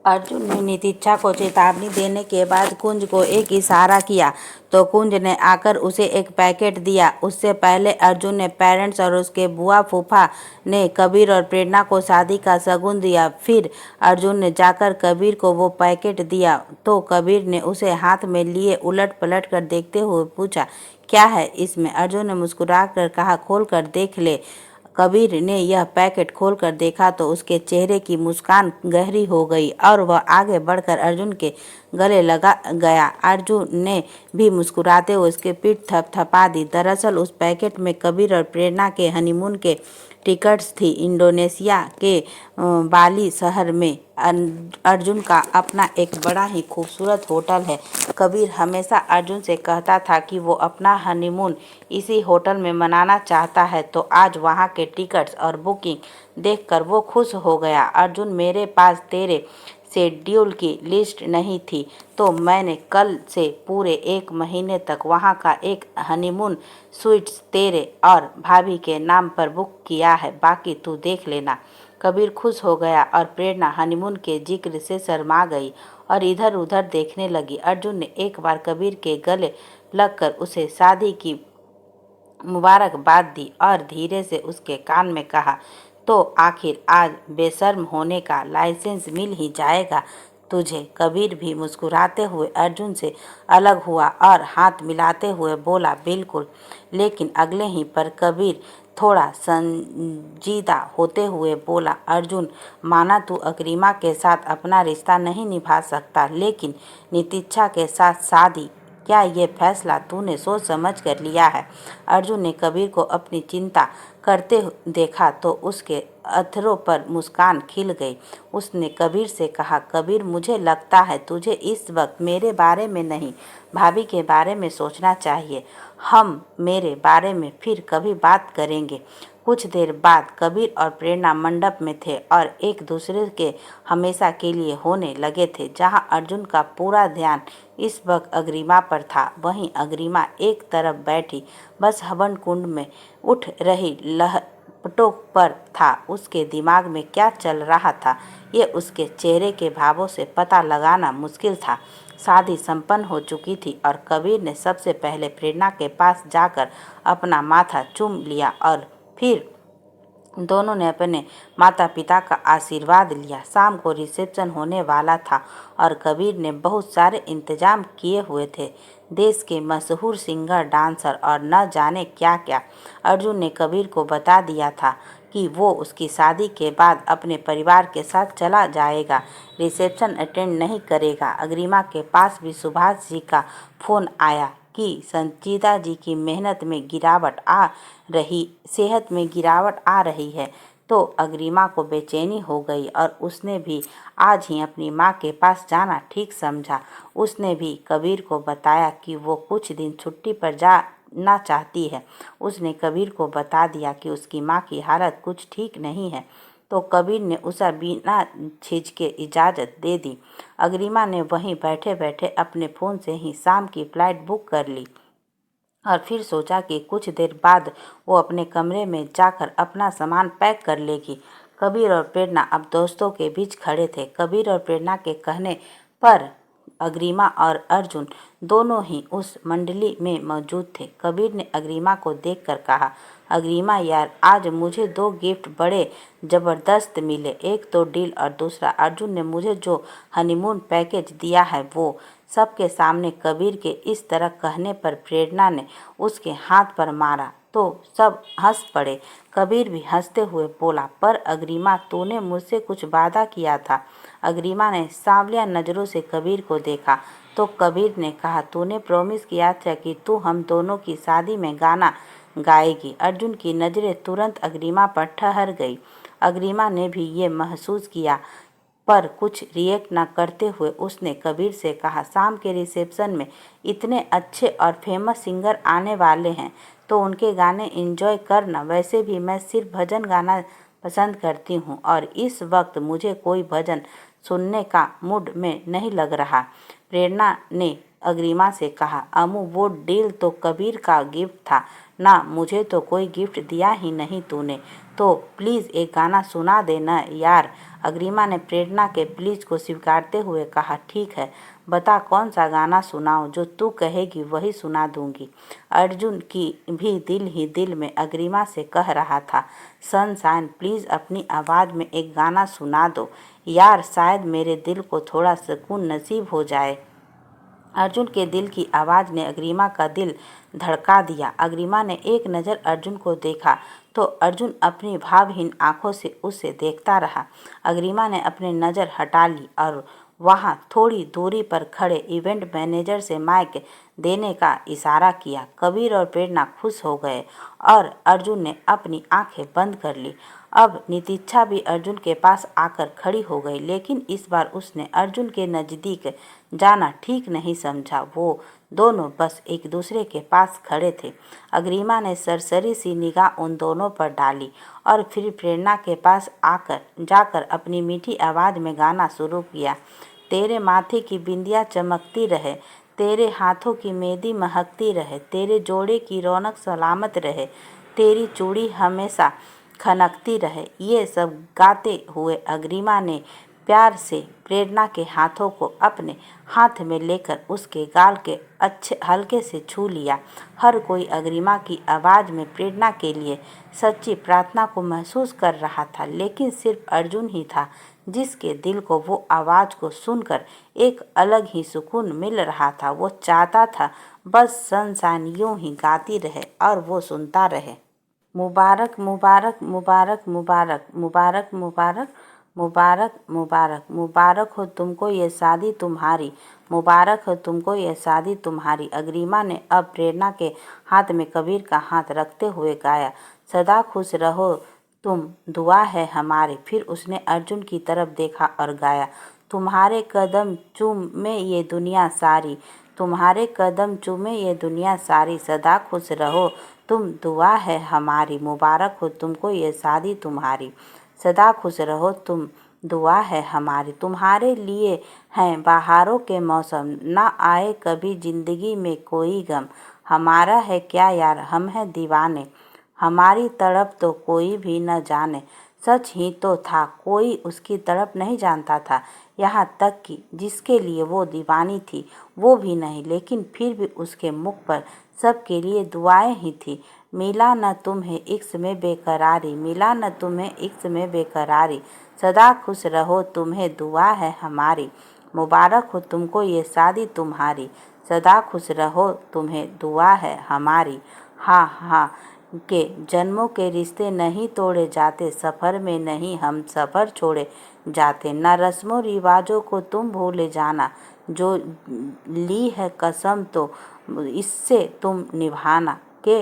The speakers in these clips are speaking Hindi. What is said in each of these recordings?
अर्जुन ने नितिच्छा को चेतावनी देने के बाद कुंज को एक इशारा किया तो कुंज ने आकर उसे एक पैकेट दिया। उससे पहले अर्जुन ने पेरेंट्स और उसके बुआ फूफा ने कबीर और प्रेरणा को शादी का शगुन दिया। फिर अर्जुन ने जाकर कबीर को वो पैकेट दिया तो कबीर ने उसे हाथ में लिए उलट पलट कर देखते हुए पूछा, क्या है इसमें? अर्जुन ने मुस्कुरा कर कहा, खोल कर देख ले। कबीर ने यह पैकेट खोलकर देखा तो उसके चेहरे की मुस्कान गहरी हो गई और वह आगे बढ़कर अर्जुन के गले लगा गया। अर्जुन ने भी मुस्कुराते हुए उसके पीठ थपथपा दी। दरअसल उस पैकेट में कबीर और प्रेरणा के हनीमून के टिकट्स थी। इंडोनेशिया के बाली शहर में अर्जुन का अपना एक बड़ा ही खूबसूरत होटल है। कबीर हमेशा अर्जुन से कहता था कि वो अपना हनीमून इसी होटल में मनाना चाहता है, तो आज वहाँ के टिकट्स और बुकिंग देखकर वो खुश हो गया। अर्जुन, मेरे पास तेरे शेड्यूल की लिस्ट नहीं थी तो मैंने कल से पूरे 1 महीने तक वहाँ का एक हनीमून स्वीट्स तेरे और भाभी के नाम पर बुक किया है, बाकी तू देख लेना। कबीर खुश हो गया और प्रेरणा हनीमून के जिक्र से शर्मा गई और इधर उधर देखने लगी। अर्जुन ने एक बार कबीर के गले लगकर उसे शादी की मुबारकबाद दी और धीरे से उसके कान में कहा, तो आखिर आज बेशर्म होने का लाइसेंस मिल ही जाएगा तुझे। कबीर भी मुस्कुराते हुए अर्जुन से अलग हुआ और हाथ मिलाते हुए बोला, बिल्कुल। लेकिन अगले ही पर कबीर थोड़ा संजीदा होते हुए बोला, अर्जुन, माना तू अग्रिमा के साथ अपना रिश्ता नहीं निभा सकता, लेकिन नितिच्छा के साथ शादी, क्या ये फैसला तूने सोच समझ कर लिया है? अर्जुन ने कबीर को अपनी चिंता करते देखा तो उसके अधरों पर मुस्कान खिल गई। उसने कबीर से कहा, कबीर, मुझे लगता है तुझे इस वक्त मेरे बारे में नहीं, भाभी के बारे में सोचना चाहिए। हम मेरे बारे में फिर कभी बात करेंगे। कुछ देर बाद कबीर और प्रेरणा मंडप में थे और एक दूसरे के हमेशा के लिए होने लगे थे। जहां अर्जुन का पूरा ध्यान इस वक्त अग्रिमा पर था, वहीं अग्रिमा एक तरफ बैठी बस हवन कुंड में उठ रही लहरों पर था। उसके दिमाग में क्या चल रहा था ये उसके चेहरे के भावों से पता लगाना मुश्किल था। शादी संपन्न हो चुकी थी और कबीर ने सबसे पहले प्रेरणा के पास जाकर अपना माथा चूम लिया और फिर दोनों ने अपने माता पिता का आशीर्वाद लिया। शाम को रिसेप्शन होने वाला था और कबीर ने बहुत सारे इंतजाम किए हुए थे, देश के मशहूर सिंगर, डांसर और न जाने क्या क्या। अर्जुन ने कबीर को बता दिया था कि वो उसकी शादी के बाद अपने परिवार के साथ चला जाएगा, रिसेप्शन अटेंड नहीं करेगा। अग्रिमा के पास भी सुभाष जी का फ़ोन आया कि संजीदा जी की सेहत में गिरावट आ रही है, तो अग्रिमा को बेचैनी हो गई और उसने भी आज ही अपनी माँ के पास जाना ठीक समझा। उसने भी कबीर को बताया कि वो कुछ दिन छुट्टी पर जाना चाहती है। उसने कबीर को बता दिया कि उसकी माँ की हालत कुछ ठीक नहीं है, तो कबीर ने उसे बिना झिझके इजाज़त दे दी। अग्रिमा ने वहीं बैठे बैठे अपने फ़ोन से ही शाम की फ़्लाइट बुक कर ली और फिर सोचा कि कुछ देर बाद वो अपने कमरे में जाकर अपना सामान पैक कर लेगी। कबीर और प्रेरणा अब दोस्तों के बीच खड़े थे। कबीर और प्रेरणा के कहने पर अग्रिमा और अर्जुन दोनों ही उस मंडली में मौजूद थे। कबीर ने अग्रिमा को देखकर कहा, अग्रिमा यार, आज मुझे 2 गिफ्ट बड़े ज़बरदस्त मिले, एक तो डील और दूसरा अर्जुन ने मुझे जो हनीमून पैकेज दिया है वो। सबके सामने कबीर के इस तरह कहने पर प्रेरणा ने उसके हाथ पर मारा तो सब हंस पड़े। कबीर भी हंसते हुए बोला, पर अग्रिमा, तूने मुझसे कुछ वादा किया था। अग्रिमा ने सांवलिया नज़रों से कबीर को देखा तो कबीर ने कहा, तूने प्रॉमिस किया था कि तू हम दोनों की शादी में गाना गाएगी। अर्जुन की नज़रें तुरंत अग्रिमा पर ठहर गई। अग्रिमा ने भी ये महसूस किया, पर कुछ रिएक्ट न करते हुए उसने कबीर से कहा, शाम के रिसेप्शन में इतने अच्छे और फेमस सिंगर आने वाले हैं तो उनके गाने एंजॉय करना। वैसे भी मैं सिर्फ भजन गाना पसंद करती हूँ और इस वक्त मुझे कोई भजन सुनने का मूड में नहीं लग रहा। प्रेरणा ने अग्रिमा से कहा, अमू वो डील तो कबीर का गिफ्ट था ना, मुझे तो कोई गिफ्ट दिया ही नहीं तूने, तो प्लीज़ एक गाना सुना दे न यार। अग्रिमा ने प्रेरणा के प्लीज को स्वीकारते हुए कहा, ठीक है, बता कौन सा गाना सुनाऊं, जो तू कहेगी वही सुना दूंगी। अर्जुन की भी दिल ही दिल में अग्रिमा से कह रहा था, सनशाइन प्लीज़ अपनी आवाज़ में एक गाना सुना दो यार, शायद मेरे दिल को थोड़ा सुकून नसीब हो जाए। अर्जुन के दिल की आवाज़ ने अग्रिमा का दिल धड़का दिया। अग्रिमा ने एक नज़र अर्जुन को देखा तो अर्जुन अपनी भावहीन आंखों से उसे देखता रहा। अग्रिमा ने अपनी नज़र हटा ली और वहाँ थोड़ी दूरी पर खड़े इवेंट मैनेजर से माइक देने का इशारा किया। कबीर और प्रेरणा खुश हो गए और अर्जुन ने अपनी आंखें बंद कर ली। अब नितिच्छा भी अर्जुन के पास आकर खड़ी हो गई, लेकिन इस बार उसने अर्जुन के नज़दीक जाना ठीक नहीं समझा। वो दोनों बस एक दूसरे के पास खड़े थे। अग्रिमा ने सरसरी सी निगाह उन दोनों पर डाली और फिर प्रेरणा के पास जाकर अपनी मीठी आवाज़ में गाना शुरू किया। तेरे माथे की बिंदिया चमकती रहे, तेरे हाथों की मेहंदी महकती रहे, तेरे जोड़े की रौनक सलामत रहे, तेरी चूड़ी हमेशा खनकती रहे। ये सब गाते हुए अग्रिमा ने प्यार से प्रेरणा के हाथों को अपने हाथ में लेकर उसके गाल के अच्छे हल्के से छू लिया। हर कोई अग्रिमा की आवाज़ में प्रेरणा के लिए सच्ची प्रार्थना को महसूस कर रहा था, लेकिन सिर्फ अर्जुन ही था जिसके दिल को वो आवाज़ को सुनकर एक अलग ही सुकून मिल रहा था। वो चाहता था बस सनशाइन यूं ही गाती रहे और वो सुनता रहे। मुबारक मुबारक मुबारक मुबारक मुबारक मुबारक मुबारक मुबारक मुबारक हो तुमको ये शादी तुम्हारी, मुबारक हो तुमको ये शादी तुम्हारी। अग्रिमा ने अब प्रेरणा के हाथ में कबीर का हाथ रखते हुए गाया, सदा खुश रहो तुम, दुआ है हमारी। फिर उसने अर्जुन की तरफ देखा और गाया, तुम्हारे कदम चूमे ये दुनिया सारी, तुम्हारे कदम चूमे ये दुनिया सारी, सदा खुश रहो तुम, दुआ है हमारी। मुबारक हो तुमको ये शादी तुम्हारी, सदा खुश रहो तुम, दुआ है हमारी। तुम्हारे लिए हैं बहारों के मौसम, ना आए कभी जिंदगी में कोई गम, हमारा है क्या यार हम हैं दीवाने, हमारी तड़प तो कोई भी न जाने। सच ही तो था, कोई उसकी तड़प नहीं जानता था, यहाँ तक कि जिसके लिए वो दीवानी थी वो भी नहीं, लेकिन फिर भी उसके मुख पर सबके लिए दुआएं ही थी। मिला न तुम्हें इश्क में बेकरारी, मिला न तुम्हें इश्क में बेकरारी, सदा खुश रहो तुम्हें दुआ है हमारी। मुबारक हो तुमको ये शादी तुम्हारी, सदा खुश रहो तुम्हें दुआ है हमारी। हाँ हाँ के जन्मों के रिश्ते नहीं तोड़े जाते, सफ़र में नहीं हम सफ़र छोड़े जाते, न रस्मों रिवाजों को तुम भूले जाना, जो ली है कसम तो इससे तुम निभाना, के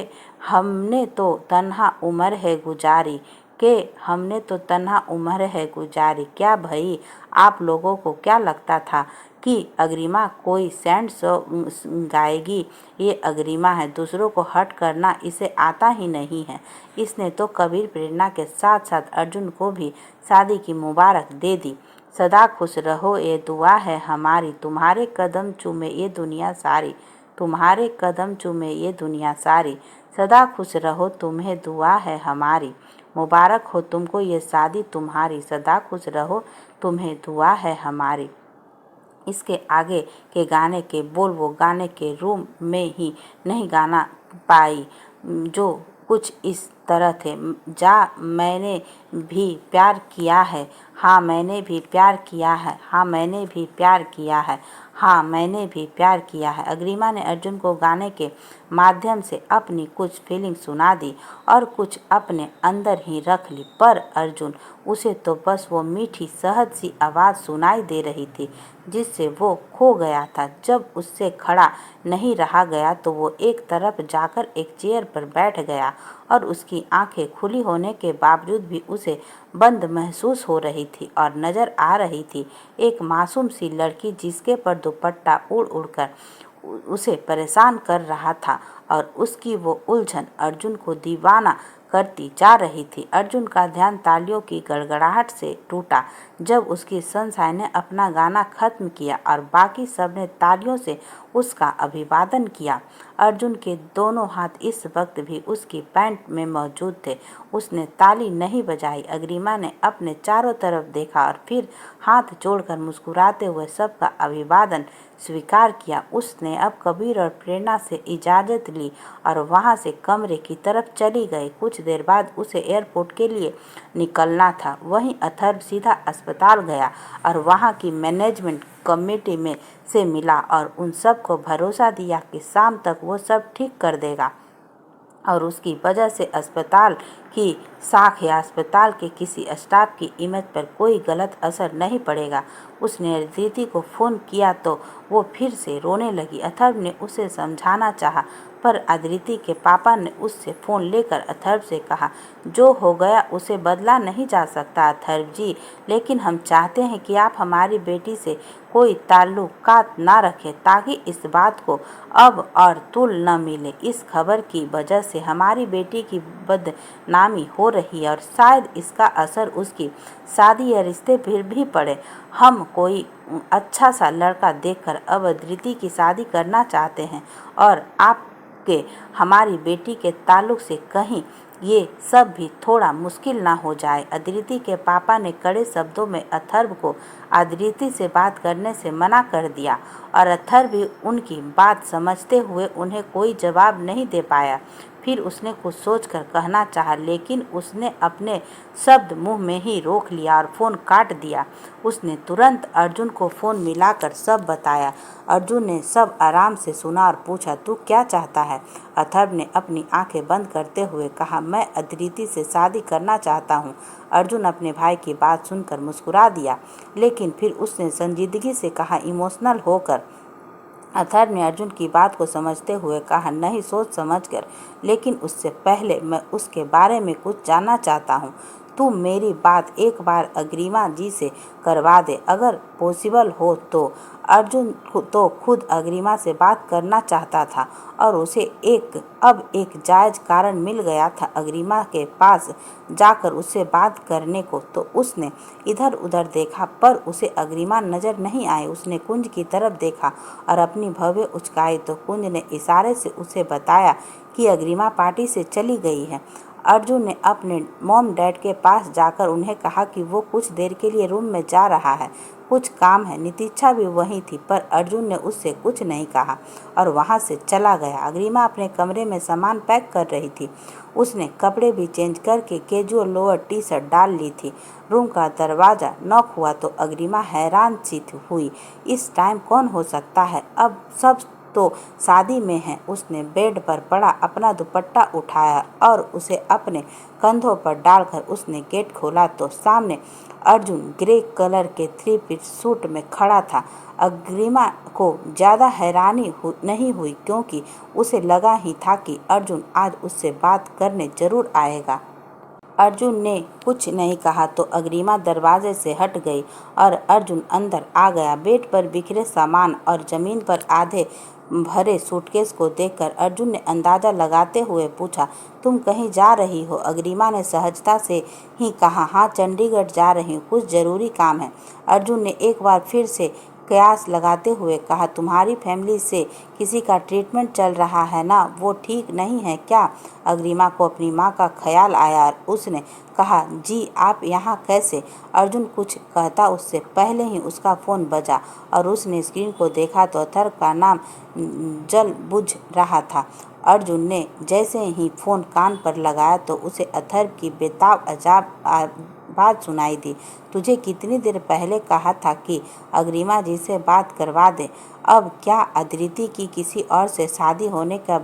हमने तो तन्हा उम्र है गुजारी, के हमने तो तन्हा उम्र है गुजारी। क्या भाई आप लोगों को क्या लगता था कि अग्रिमा कोई सैड सॉन्ग गाएगी? ये अग्रिमा है, दूसरों को हर्ट करना इसे आता ही नहीं है। इसने तो कबीर प्रेरणा के साथ साथ अर्जुन को भी शादी की मुबारक दे दी। सदा खुश रहो ये दुआ है हमारी, तुम्हारे कदम चूमे ये दुनिया सारी, तुम्हारे कदम चूमे ये दुनिया सारी, सदा खुश रहो तुम्हें दुआ है हमारी। मुबारक हो तुमको ये शादी तुम्हारी, सदा खुश रहो तुम्हें दुआ है हमारी। इसके आगे के गाने के बोल वो गाने के रूम में ही नहीं गाना पाई, जो कुछ इस तरह थे, जा मैंने भी प्यार किया है, हाँ मैंने भी प्यार किया है, हाँ मैंने भी प्यार किया है, हाँ मैंने भी प्यार किया है। अग्रिमा ने अर्जुन को गाने के माध्यम से अपनी कुछ फीलिंग सुना दी और कुछ अपने अंदर ही रख ली, पर अर्जुन उसे तो बस वो मीठी सहज सी आवाज़ सुनाई दे रही थी जिससे वो खो गया था। जब उससे खड़ा नहीं रहा गया तो वो एक तरफ जाकर एक चेयर पर बैठ गया और उसकी आंखें खुली होने के बावजूद भी उसे बंद महसूस हो रही थी और नज़र आ रही थी एक मासूम सी लड़की जिसके पर दुपट्टा उड़ उड़कर उसे परेशान कर रहा था और उसकी वो उलझन अर्जुन को दीवाना करती जा रही थी। अर्जुन का ध्यान तालियों की गड़गड़ाहट से टूटा जब उसकी सनशाइन ने अपना गाना खत्म किया और बाकी सब ने तालियों से उसका अभिवादन किया। अर्जुन के दोनों हाथ इस वक्त भी उसकी पैंट में मौजूद थे। उसने ताली नहीं बजाई। अग्रिमा ने अपने चारों तरफ देखा और फिर हाथ जोड़कर मुस्कुराते हुए सबका अभिवादन स्वीकार किया। उसने अब कबीर और प्रेरणा से इजाज़त ली और वहां से कमरे की तरफ चली गई। कुछ देर बाद उसे एयरपोर्ट के लिए निकलना था। वहीं अथर्व सीधा अस्पताल गया और वहां की मैनेजमेंट कमेटी में से मिला और उन सबको भरोसा दिया कि शाम तक वो सब ठीक कर देगा और उसकी वजह से अस्पताल की साख या अस्पताल के किसी स्टाफ की इमेज पर कोई गलत असर नहीं पड़ेगा। उसने अदिति को फ़ोन किया तो वो फिर से रोने लगी। अथर्व ने उसे समझाना चाहा पर अदिति के पापा ने उससे फ़ोन लेकर अथर्व से कहा, जो हो गया उसे बदला नहीं जा सकता अथर्व जी, लेकिन हम चाहते हैं कि आप हमारी बेटी से कोई ताल्लुकात ना रखें ताकि इस बात को अब और तुल न मिले। इस खबर की वजह से हमारी बेटी की बदनामी हो रही है और शायद इसका असर उसकी शादी या रिश्ते फिर भी पड़े। हम कोई अच्छा सा लड़का देखकर अब अदिति की शादी करना चाहते हैं और आपके हमारी बेटी के ताल्लुक से कहीं ये सब भी थोड़ा मुश्किल ना हो जाए। अदिति के पापा ने कड़े शब्दों में अथर्व को अदिति से बात करने से मना कर दिया और अथर्व भी उनकी बात समझते हुए उन्हें कोई जवाब नहीं दे पाया। फिर उसने कुछ सोचकर कहना चाहा लेकिन उसने अपने शब्द मुंह में ही रोक लिया और फ़ोन काट दिया। उसने तुरंत अर्जुन को फ़ोन मिलाकर सब बताया। अर्जुन ने सब आराम से सुना और पूछा, तू क्या चाहता है? अथर्व ने अपनी आंखें बंद करते हुए कहा, मैं अदिति से शादी करना चाहता हूँ। अर्जुन अपने भाई की बात सुनकर मुस्कुरा दिया लेकिन फिर उसने संजीदगी से कहा, इमोशनल होकर। अथर्व ने अर्जुन की बात को समझते हुए कहा, नहीं सोच समझकर, लेकिन उससे पहले मैं उसके बारे में कुछ जानना चाहता हूँ। तू मेरी बात एक बार अग्रिमा जी से करवा दे अगर पॉसिबल हो तो। अर्जुन तो खुद अग्रिमा से बात करना चाहता था और उसे अब एक जायज़ कारण मिल गया था अग्रिमा के पास जाकर उससे बात करने को। तो उसने इधर उधर देखा पर उसे अग्रिमा नज़र नहीं आई। उसने कुंज की तरफ देखा और अपनी भवें उचकाई तो कुंज ने इशारे से उसे बताया कि अग्रिमा पार्टी से चली गई है। अर्जुन ने अपने मॉम डैड के पास जाकर उन्हें कहा कि वो कुछ देर के लिए रूम में जा रहा है, कुछ काम है। नितीक्षा भी वहीं थी पर अर्जुन ने उससे कुछ नहीं कहा और वहां से चला गया। अग्रिमा अपने कमरे में सामान पैक कर रही थी। उसने कपड़े भी चेंज करके कैजुअल लोअर टी शर्ट डाल ली थी। रूम का दरवाज़ा नॉक हुआ तो अग्रिमा हैरान सी हुई, इस टाइम कौन हो सकता है? अब सब तो शादी में है। उसने बेड पर पड़ा अपना दुपट्टा उठाया और उसे अपने कंधों पर डालकर उसने गेट खोला तो सामने अर्जुन ग्रे कलर के 3 पीस सूट में खड़ा था। अग्रिमा को ज़्यादा हैरानी नहीं हुई क्योंकि उसे लगा ही था कि अर्जुन आज उससे बात करने जरूर आएगा। अर्जुन ने कुछ नहीं कहा तो अग्रिमा दरवाजे से हट गई और अर्जुन अंदर आ गया। बेड पर बिखरे सामान और ज़मीन पर आधे भरे सूटकेस को देखकर अर्जुन ने अंदाज़ा लगाते हुए पूछा, तुम कहीं जा रही हो? अग्रिमा ने सहजता से ही कहा, हाँ चंडीगढ़ जा रही हूँ, कुछ ज़रूरी काम है। अर्जुन ने एक बार फिर से कयास लगाते हुए कहा, तुम्हारी फैमिली से किसी का ट्रीटमेंट चल रहा है ना, वो ठीक नहीं है क्या? अग्रिमा को अपनी माँ का ख्याल आया और उसने कहा, जी आप यहाँ कैसे? अर्जुन कुछ कहता उससे पहले ही उसका फ़ोन बजा और उसने स्क्रीन को देखा तो अथर्व का नाम जल बुझ रहा था। अर्जुन ने जैसे ही फ़ोन कान पर लगाया तो उसे अथर्व की बेताब बात सुनाई दी। तुझे कितनी देर पहले कहा था कि अग्रिमा जी से बात करवा दे। अब क्या अदिति की किसी और से शादी होने का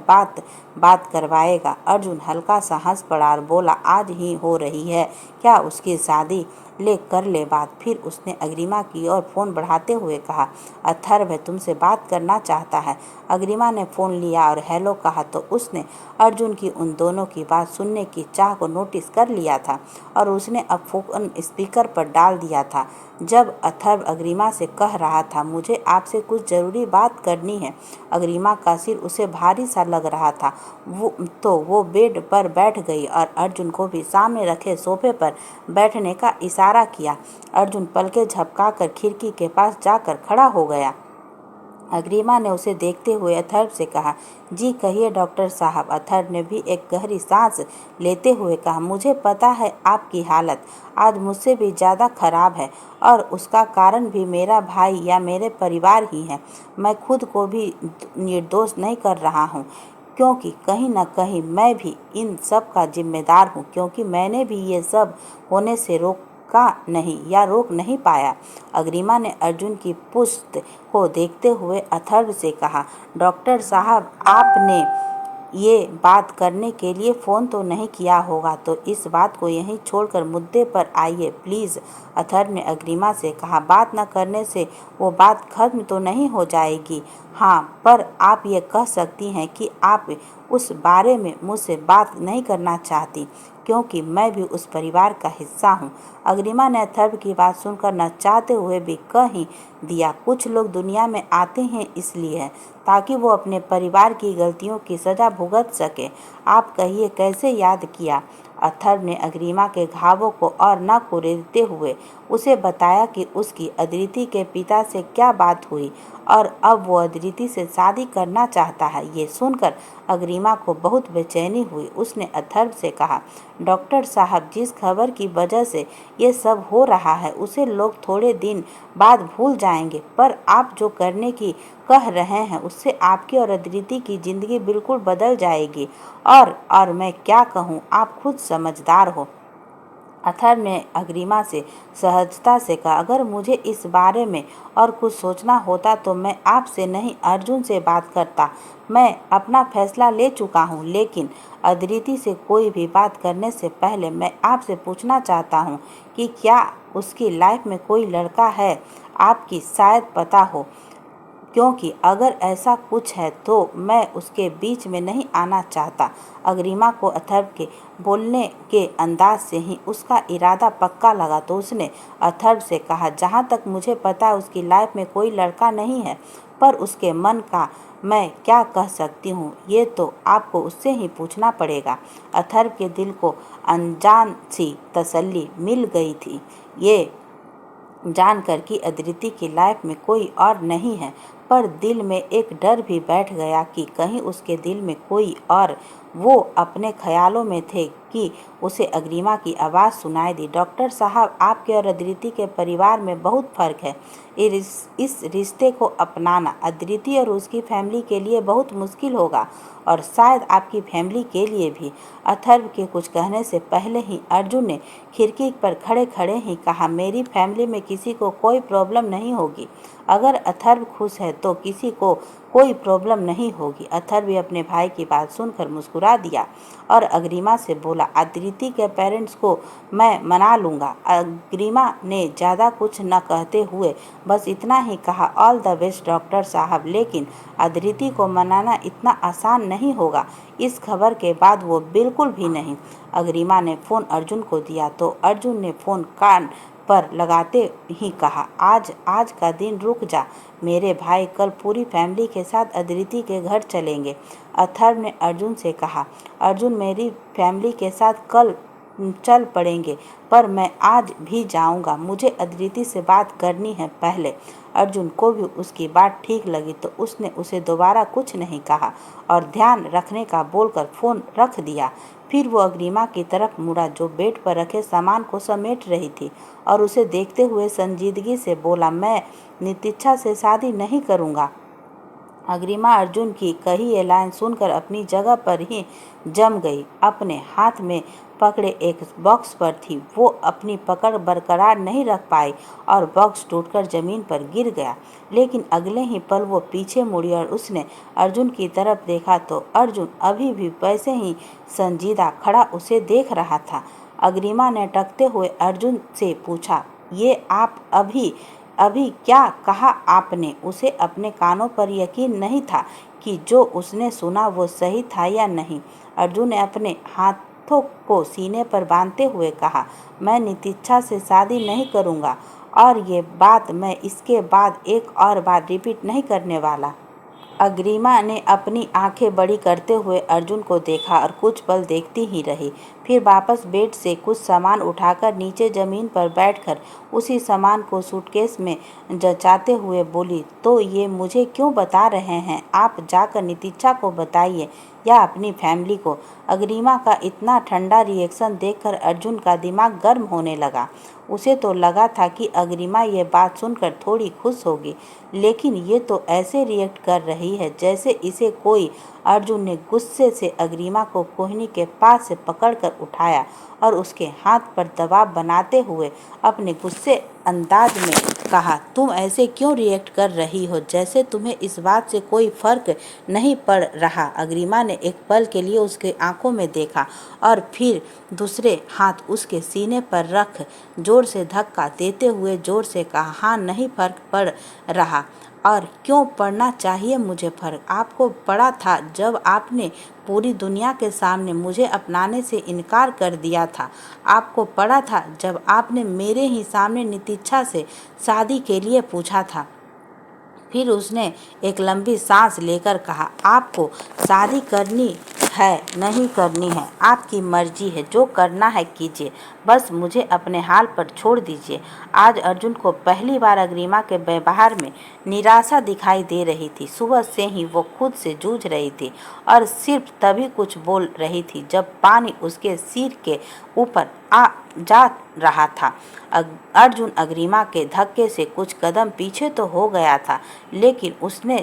बात करवाएगा? अर्जुन हल्का सा हंस पड़ा और बोला, आज ही हो रही है क्या उसकी शादी? ले कर ले बात। फिर उसने अग्रिमा की ओर फ़ोन बढ़ाते हुए कहा, अथर्व तुमसे बात करना चाहता है। अग्रिमा ने फ़ोन लिया और हेलो कहा तो उसने अर्जुन की उन दोनों की बात सुनने की चाह को नोटिस कर लिया था और उसने अब फ़ोन स्पीकर पर डाल दिया था। जब अथर्व अग्रिमा से कह रहा था, मुझे आपसे कुछ ज़रूरी बात करनी है, अग्रिमा का सिर उसे भारी सा लग रहा था। वो बेड पर बैठ गई और अर्जुन को भी सामने रखे सोफे पर बैठने का इशारा किया। अर्जुन पलकें झपकाकर खिड़की के पास जाकर खड़ा हो गया। अग्रिमा ने उसे देखते हुए अथर्व से कहा, जी कहिए डॉक्टर साहब। अथर्व ने भी एक गहरी सांस लेते हुए कहा, मुझे पता है आपकी हालत आज मुझसे भी ज़्यादा खराब है और उसका कारण भी मेरा भाई या मेरे परिवार ही है। मैं खुद को भी निर्दोष नहीं कर रहा हूँ, क्योंकि कहीं न कहीं मैं भी इन सब का जिम्मेदार हूँ, क्योंकि मैंने भी ये सब होने से रोक नहीं पाया। अग्रिमा ने अर्जुन की पुश्त को देखते हुए अथर्व से कहा, डॉक्टर साहब आपने ये बात करने के लिए फ़ोन तो नहीं किया होगा, तो इस बात को यहीं छोड़कर मुद्दे पर आइए प्लीज़। अथर्व ने अग्रिमा से कहा, बात न करने से वो बात खत्म तो नहीं हो जाएगी। हाँ, पर आप ये कह सकती हैं कि आप उस बारे में मुझसे बात नहीं करना चाहती, क्योंकि मैं भी उस परिवार का हिस्सा हूँ। अग्रिमा ने अथर्व की बात सुनकर न चाहते हुए भी कह ही दिया, कुछ लोग दुनिया में आते हैं इसलिए है ताकि वो अपने परिवार की गलतियों की सज़ा भुगत सके। आप कहिए कैसे याद किया। अथर्व ने अग्रिमा के घावों को और न कुरेदते हुए उसे बताया कि उसकी अदिति के पिता से क्या बात हुई और अब वो अदिति से शादी करना चाहता है। ये सुनकर अग्रिमा को बहुत बेचैनी हुई। उसने अथर्व से कहा, डॉक्टर साहब, जिस खबर की वजह से ये सब हो रहा है उसे लोग थोड़े दिन बाद भूल जाएंगे, पर आप जो करने की कह रहे हैं उससे आपकी और अदिति की ज़िंदगी बिल्कुल बदल जाएगी। और मैं क्या कहूँ, आप खुद समझदार हो। अथर्व ने अग्रिमा से सहजता से कहा, अगर मुझे इस बारे में और कुछ सोचना होता तो मैं आपसे नहीं अर्जुन से बात करता। मैं अपना फैसला ले चुका हूँ, लेकिन अदिति से कोई भी बात करने से पहले मैं आपसे पूछना चाहता हूँ कि क्या उसकी लाइफ में कोई लड़का है आपकी शायद पता हो, क्योंकि अगर ऐसा कुछ है तो मैं उसके बीच में नहीं आना चाहता। अग्रिमा को अथर्व के बोलने के अंदाज से ही उसका इरादा पक्का लगा, तो उसने अथर्व से कहा, जहाँ तक मुझे पता है उसकी लाइफ में कोई लड़का नहीं है, पर उसके मन का मैं क्या कह सकती हूँ, ये तो आपको उससे ही पूछना पड़ेगा। अथर्व के दिल को अनजान सी तसल्ली मिल गई थी, ये जानकर कि अदिति की लाइफ में कोई और नहीं है, पर दिल में एक डर भी बैठ गया कि कहीं उसके दिल में कोई और वो अपने ख्यालों में थे कि उसे अग्रिमा की आवाज़ सुनाई दी, डॉक्टर साहब, आपके और अदिति के परिवार में बहुत फ़र्क है। इस रिश्ते को अपनाना अदिति और उसकी फैमिली के लिए बहुत मुश्किल होगा और शायद आपकी फैमिली के लिए भी। अथर्व के कुछ कहने से पहले ही अर्जुन ने खिड़की पर खड़े खड़े ही कहा, मेरी फैमिली में किसी को कोई प्रॉब्लम नहीं होगी। अगर अथर्व खुश है तो किसी को कोई प्रॉब्लम नहीं होगी। अथर्व भी अपने भाई की बात सुनकर मुस्कुरा दिया और अग्रिमा से बोला, अदिति के पेरेंट्स को मैं मना लूँगा। अग्रिमा ने ज़्यादा कुछ न कहते हुए बस इतना ही कहा, ऑल द बेस्ट डॉक्टर साहब, लेकिन अदिति को मनाना इतना आसान नहीं होगा। इस खबर के बाद वो बिल्कुल भी नहीं। अग्रिमा ने फ़ोन अर्जुन को दिया तो अर्जुन ने फ़ोन कान पर लगाते ही कहा, आज का दिन रुक जा मेरे भाई, कल पूरी फैमिली के साथ अदिति के घर चलेंगे। अथर्व ने अर्जुन से कहा, अर्जुन, मेरी फैमिली के साथ कल चल पड़ेंगे, पर मैं आज भी जाऊंगा, मुझे अदिति से बात करनी है पहले। अर्जुन को भी उसकी बात ठीक लगी तो उसने उसे दोबारा कुछ नहीं कहा और ध्यान रखने का बोलकर फ़ोन रख दिया। फिर वो अग्रिमा की तरफ मुड़ा जो बेड पर रखे सामान को समेट रही थी और उसे देखते हुए संजीदगी से बोला, मैं नितिक्षा से शादी नहीं करूँगा। अग्रिमा अर्जुन की कही ये लाइन सुनकर अपनी जगह पर ही जम गई। अपने हाथ में पकड़े एक बॉक्स पर थी, वो अपनी पकड़ बरकरार नहीं रख पाई और बॉक्स टूटकर जमीन पर गिर गया। लेकिन अगले ही पल वो पीछे मुड़ी और उसने अर्जुन की तरफ देखा तो अर्जुन अभी भी वैसे ही संजीदा खड़ा उसे देख रहा था। अग्रिमा ने टकते हुए अर्जुन से पूछा, ये आप अभी अभी क्या कहा आपने? उसे अपने कानों पर यकीन नहीं था कि जो उसने सुना वो सही था या नहीं। अर्जुन ने अपने हाथों को सीने पर बांधते हुए कहा, मैं नितिक्षा से शादी नहीं करूँगा और ये बात मैं इसके बाद एक और बार रिपीट नहीं करने वाला। अग्रिमा ने अपनी आंखें बड़ी करते हुए अर्जुन को देखा और कुछ पल देखती ही रही। फिर वापस बेड से कुछ सामान उठाकर नीचे जमीन पर बैठकर उसी सामान को सूटकेस में जचाते हुए बोली, तो ये मुझे क्यों बता रहे हैं? आप जाकर नितिक्षा को बताइए या अपनी फैमिली को। अग्रिमा का इतना ठंडा रिएक्शन देखकर अर्जुन का दिमाग गर्म होने लगा। उसे तो लगा था कि अग्रिमा ये बात सुनकर थोड़ी खुश होगी, लेकिन ये तो ऐसे रिएक्ट कर रही है जैसे इसे कोई। अर्जुन ने गुस्से से अग्रिमा को कोहनी के पास से पकड़कर उठाया और उसके हाथ पर दबाव बनाते हुए अपने गुस्से अंदाज में कहा, तुम ऐसे क्यों रिएक्ट कर रही हो जैसे तुम्हें इस बात से कोई फर्क नहीं पड़ रहा। अग्रिमा ने एक पल के लिए उसके आंखों में देखा और फिर दूसरे हाथ उसके सीने पर रख जोर से धक्का देते हुए जोर से कहा, हाँ नहीं फर्क पड़ रहा। और क्यों पड़ना चाहिए मुझे फर्क? आपको पड़ा था जब आपने पूरी दुनिया के सामने मुझे अपनाने से इनकार कर दिया था। आपको पड़ा था जब आपने मेरे ही सामने नितिक्षा से शादी के लिए पूछा था। फिर उसने एक लंबी सांस लेकर कहा, आपको शादी करनी है नहीं करनी है आपकी मर्जी है, जो करना है कीजिए, बस मुझे अपने हाल पर छोड़ दीजिए। आज अर्जुन को पहली बार अग्रिमा के व्यवहार में निराशा दिखाई दे रही थी। सुबह से ही वो खुद से जूझ रही थी और सिर्फ तभी कुछ बोल रही थी जब पानी उसके सिर के ऊपर आ जा रहा था। अर्जुन अग्रिमा के धक्के से कुछ कदम पीछे तो हो गया था, लेकिन उसने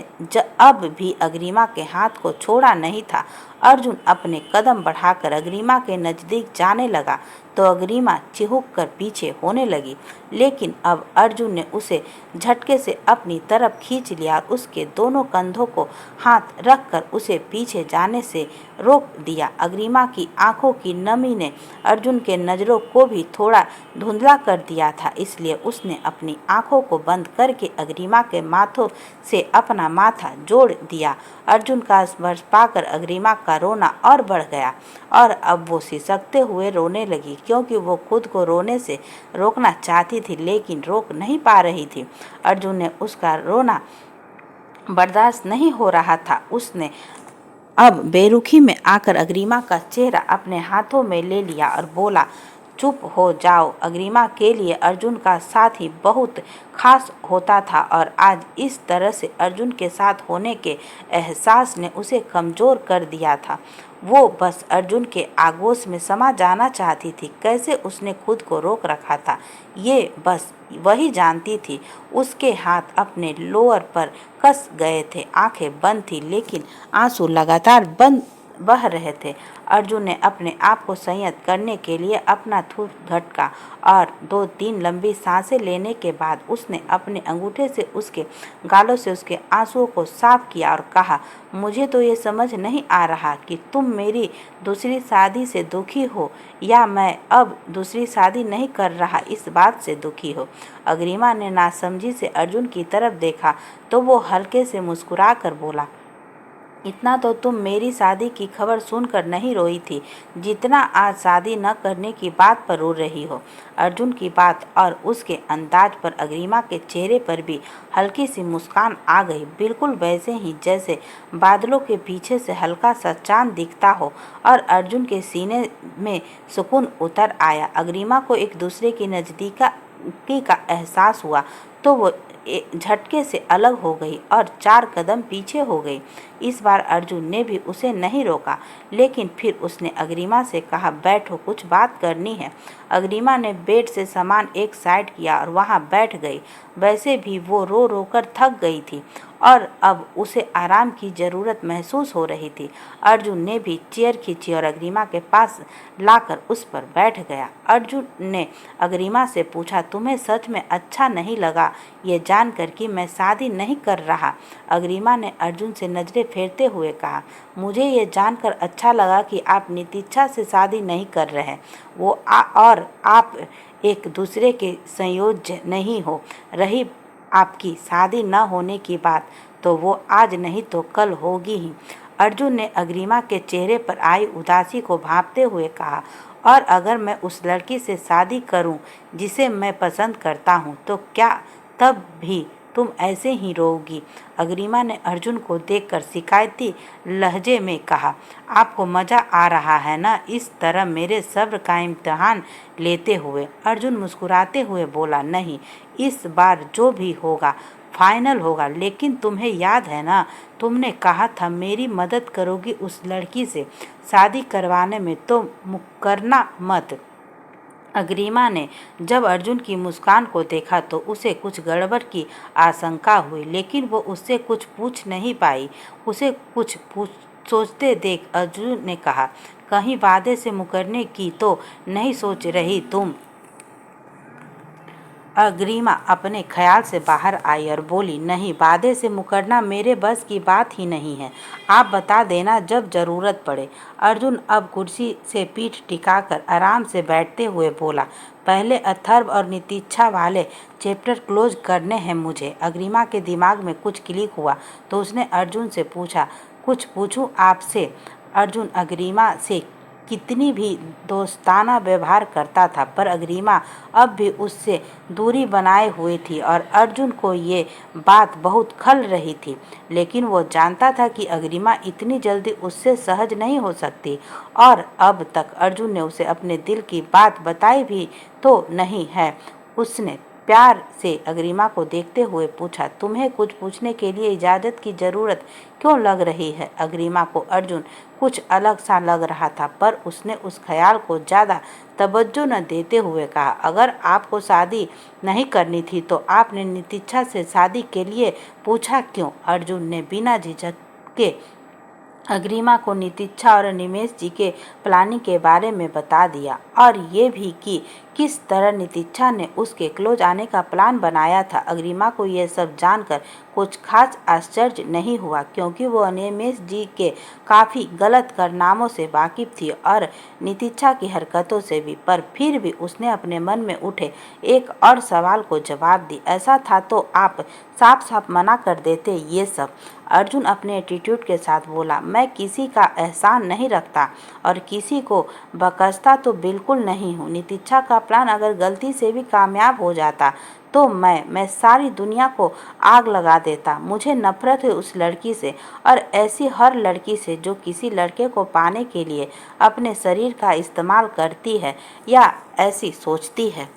अब भी अग्रिमा के हाथ को छोड़ा नहीं था। अर्जुन अपने कदम बढ़ाकर अग्रिमा के नज़दीक जाने लगा तो अग्रिमा चिहुक कर पीछे होने लगी, लेकिन अब अर्जुन ने उसे झटके से अपनी तरफ खींच लिया और उसके दोनों कंधों को हाथ रखकर उसे पीछे जाने से रोक दिया। अग्रिमा की आंखों की नमी ने अर्जुन के नज़रों को भी थोड़ा धुंधला कर दिया था, इसलिए उसने अपनी आंखों को बंद करके अग्रिमा के माथों से अपना माथा जोड़ दिया। अर्जुन का स्पर्श पाकर अग्रिमा का रोना और बढ़ गया और अब वो सिसकते हुए रोने लगी, क्योंकि वो खुद को रोने से रोकना चाहती थी लेकिन रोक नहीं पा रही थी। अर्जुन ने उसका रोना बर्दाश्त नहीं हो रहा था। उसने अब बेरुखी में आकर अग्रिमा का चेहरा अपने हाथों में ले लिया और बोला, चुप हो जाओ। अग्रिमा के लिए अर्जुन का साथ ही बहुत खास होता था और आज इस तरह से अर्जुन के साथ होने के एहसास ने उसे कमज़ोर कर दिया था। वो बस अर्जुन के आगोश में समा जाना चाहती थी। कैसे उसने खुद को रोक रखा था ये बस वही जानती थी। उसके हाथ अपने लोअर पर कस गए थे, आंखें बंद थी लेकिन आंसू लगातार बह रहे थे। अर्जुन ने अपने आप को संयत करने के लिए अपना थूथ झटका और 2-3 लंबी सांसें लेने के बाद उसने अपने अंगूठे से उसके गालों से उसके आंसुओं को साफ किया और कहा, मुझे तो ये समझ नहीं आ रहा कि तुम मेरी दूसरी शादी से दुखी हो या मैं अब दूसरी शादी नहीं कर रहा इस बात से दुखी हो। अग्रिमा ने नासमझी से अर्जुन की तरफ देखा तो वो हल्के से मुस्कुरा कर बोला, इतना तो तुम मेरी शादी की खबर सुनकर नहीं रोई थी जितना आज शादी न करने की बात पर रो रही हो। अर्जुन की बात और उसके अंदाज पर अग्रिमा के चेहरे पर भी हल्की सी मुस्कान आ गई, बिल्कुल वैसे ही जैसे बादलों के पीछे से हल्का सा चांद दिखता हो और अर्जुन के सीने में सुकून उतर आया। अग्रिमा को एक दूसरे की नज़दीकी का एहसास हुआ तो वो झटके से अलग हो गई और 4 कदम पीछे हो गई। इस बार अर्जुन ने भी उसे नहीं रोका, लेकिन फिर उसने अग्रिमा से कहा, बैठो, कुछ बात करनी है। अग्रिमा ने बेड से सामान एक साइड किया और वहां बैठ गई। वैसे भी वो रो रो कर थक गई थी और अब उसे आराम की ज़रूरत महसूस हो रही थी। अर्जुन ने भी चेयर खींची और अग्रिमा के पास लाकर उस पर बैठ गया। अर्जुन ने अग्रिमा से पूछा, तुम्हें सच में अच्छा नहीं लगा ये जानकर कि मैं शादी नहीं कर रहा? अग्रिमा ने अर्जुन से नज़रें फेरते हुए कहा, मुझे ये जानकर अच्छा लगा कि आप नितिक्षा से शादी नहीं कर रहे। वो और आप एक दूसरे के संयोज्य नहीं हो। रही आपकी शादी न होने की बात, तो वो आज नहीं तो कल होगी ही। अर्जुन ने अग्रिमा के चेहरे पर आई उदासी को भांपते हुए कहा, और अगर मैं उस लड़की से शादी करूं जिसे मैं पसंद करता हूं तो क्या तब भी तुम ऐसे ही रोओगी? अग्रिमा ने अर्जुन को देखकर शिकायती लहजे में कहा। आपको मजा आ रहा है ना इस तरह मेरे सब्र का इम्तिहान लेते हुए? अर्जुन मुस्कुराते हुए बोला, नहीं, इस बार जो भी होगा फाइनल होगा। लेकिन तुम्हें याद है ना, तुमने कहा था मेरी मदद करोगी उस लड़की से शादी करवाने में, तो मुकरना मत। अग्रिमा ने जब अर्जुन की मुस्कान को देखा तो उसे कुछ गड़बड़ की आशंका हुई, लेकिन वो उससे कुछ पूछ नहीं पाई। उसे कुछ सोचते देख अर्जुन ने कहा, कहीं वादे से मुकरने की तो नहीं सोच रही तुम? अग्रिमा अपने ख्याल से बाहर आई और बोली, नहीं, वादे से मुकरना मेरे बस की बात ही नहीं है। आप बता देना जब जरूरत पड़े। अर्जुन अब कुर्सी से पीठ टिकाकर आराम से बैठते हुए बोला, पहले अथर्व और नितिच्छा वाले चैप्टर क्लोज करने हैं मुझे। अग्रिमा के दिमाग में कुछ क्लिक हुआ तो उसने अर्जुन से पूछा, कुछ पूछूं आपसे? अर्जुन अग्रिमा से कितनी भी दोस्ताना व्यवहार करता था, पर अग्रिमा अब भी उससे दूरी बनाए हुई थी और अर्जुन को ये बात बहुत खल रही थी। लेकिन वो जानता था कि अग्रिमा इतनी जल्दी उससे सहज नहीं हो सकती और अब तक अर्जुन ने उसे अपने दिल की बात बताई भी तो नहीं है। उसने प्यार से अग्रिमा को देखते हुए पूछा, तुम्हें कुछ पूछने के लिए इजाज़त की ज़रूरत क्यों लग रही है? अग्रिमा को अर्जुन कुछ अलग सा लग रहा था, पर उसने उस ख्याल को ज़्यादा तवज्जो न देते हुए कहा, अगर आपको शादी नहीं करनी थी तो आपने नितिच्छा से शादी के लिए पूछा क्यों? अर्जुन ने बिना झिझक के अग्रिमा को नितिच्छा और निमेश जी के प्लानिंग के बारे में बता दिया और ये भी कि किस तरह नितिच्छा ने उसके क्लोज आने का प्लान बनाया था। अग्रिमा को यह सब जानकर कुछ खास आश्चर्य नहीं हुआ, क्योंकि वो निमेश जी के काफ़ी गलत कारनामों से वाकिफ थी और नितिच्छा की हरकतों से भी। पर फिर भी उसने अपने मन में उठे एक और सवाल को जवाब दी, ऐसा था तो आप साफ साफ मना कर देते ये सब। अर्जुन अपने एटीट्यूड के साथ बोला, मैं किसी का एहसान नहीं रखता और किसी को बकसता तो बिल्कुल नहीं हूँ। नितिच्छा का प्लान अगर गलती से भी कामयाब हो जाता तो मैं सारी दुनिया को आग लगा देता। मुझे नफरत है उस लड़की से और ऐसी हर लड़की से जो किसी लड़के को पाने के लिए अपने शरीर का इस्तेमाल करती है या ऐसी सोचती है।